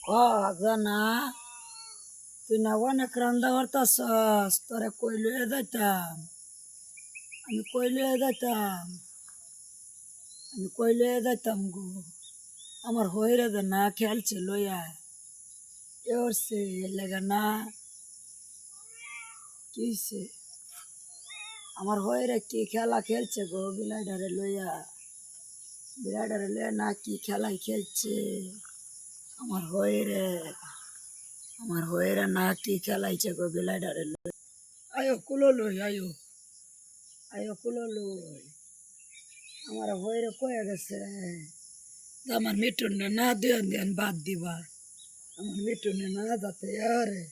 জানা তুই না অনেক রান্দা হরতাছস তোরে কই লইয়া যাইতাম আমি কই লইয়া যাইতাম গো আমার হইরে দে না খেলছে লইয়া এরছে লেগে না কিছে আমার হইরে কি খেলা খেলছে গো বিলাইডারে লইয়া না কি খেলাই খেলছে আমার হইরে না কি খেলাইছে গো বিলাইডারে আয়ো কুলো লই আয়ো কুলো লই আমার হইরে কয়ে গেছে যে আমার মিটুনে না দেন বাদ দিবা আমার মিটুনে না যাতে আরে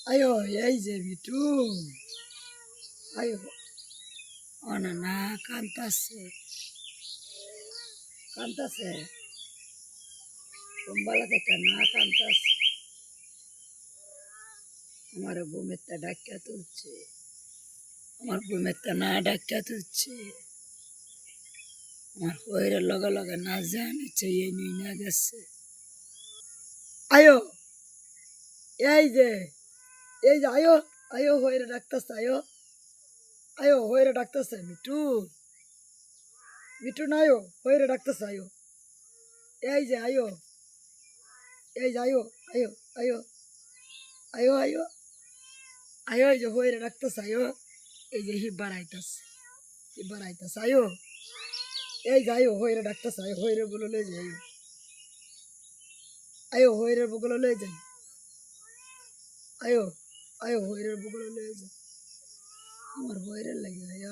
আয়ো এই যে মিটু আয়ো অনা না কান্তাছে কুম্বালা থেকে না কান্তাছে আমার ঘুমেতে ডাক্কা তুলছে আমার ঘুমেতে না ডাক্কা তুলছে আমার হইরে লগে লগে না জানিছে এই নিয়ে না গেছে আয়ো এই যে আয়ো আয়ো হইরে ডাকতেছে আয়ো হইরে ডাকতেছে মিটু না আয়ো হইরে ডাকতেছে আয়ো এই যে আয়ো আয়ো আয়ো আয়ো আয়ো আয়ো আয়ো এই যে হইরে ডাকতেছে আয়ো এই যে হিব্বার আইতাছে আয়ো এই যে আয়ো হইরে ডাকতেছে আয়ো হইরে বলে লই যাই আয়ো হইরে বগলে লই যাই আয়ো আয়ো হইরে বগলে লই যাই আমার হইরে লাগে আয়ো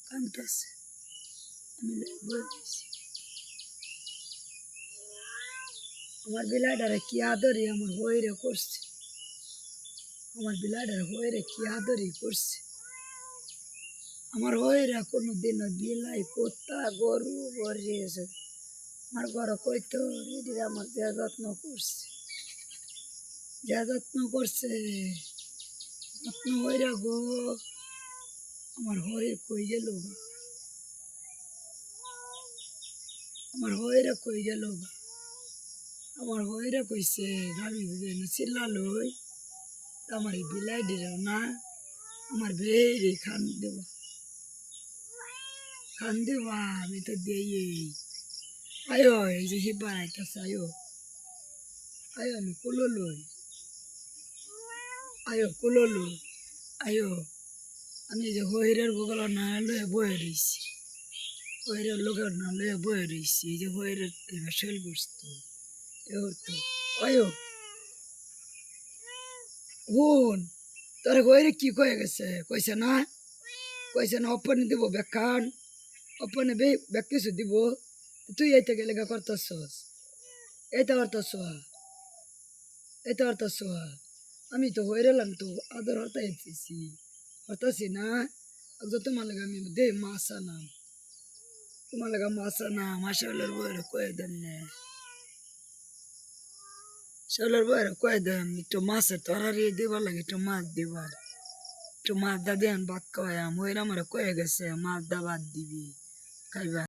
কান্তাছে আমি বলছি আমার বিলাইডারে কি আদরি আমার হইরে করছে আমার বিলাইডারে হইরে কি আদরি করছে আমার হইরা কোনোদিন বিলাই কুত্তা গরু বরিয়েছে আমার ঘর কইতো রেডির আমার যা যত্ন করছে যত্ন হইরা গো আমার হইরে কই গেল আমার হইরে কইছে ভাবি চিল্লালই আমার এই বিলাই দিল না আমার বেড়ে খান দেবা আমি তো দেই আয়ো এই যে হিব্বার আইতাছে আয়ো আমি কুলো লই আয়ো আমি যে হইরের বগল না লয়ে বয়ে রইছি হইরের লোকের না লয়ে বয়ে রইছি এই যে হইরের শৈল বসতো তো আয়ো হুন তোর হইরে কি কয়ে গেছে কইছে না অপনে দিব বেকান অপনে বেক কিছু দিব তুই এইতে গেলে গা করতেছস এইটা হরতাছ আমি তো হইরেলাম তো আদর হরতাছি না তোমার লাগে আমি দে মাছ আনাম তোমার লাগা মাছ আনাম শৈলের বইরে কয়ে দেন নে শৈলের বইরে কয়ে দেন একটু মাছের তরারি দিবার লাগে একটু মাছ দা দেন ভাত খাওয়াম হইরা আমার কয়ে গেছে মাছ দা ভাত দিবি খাইবা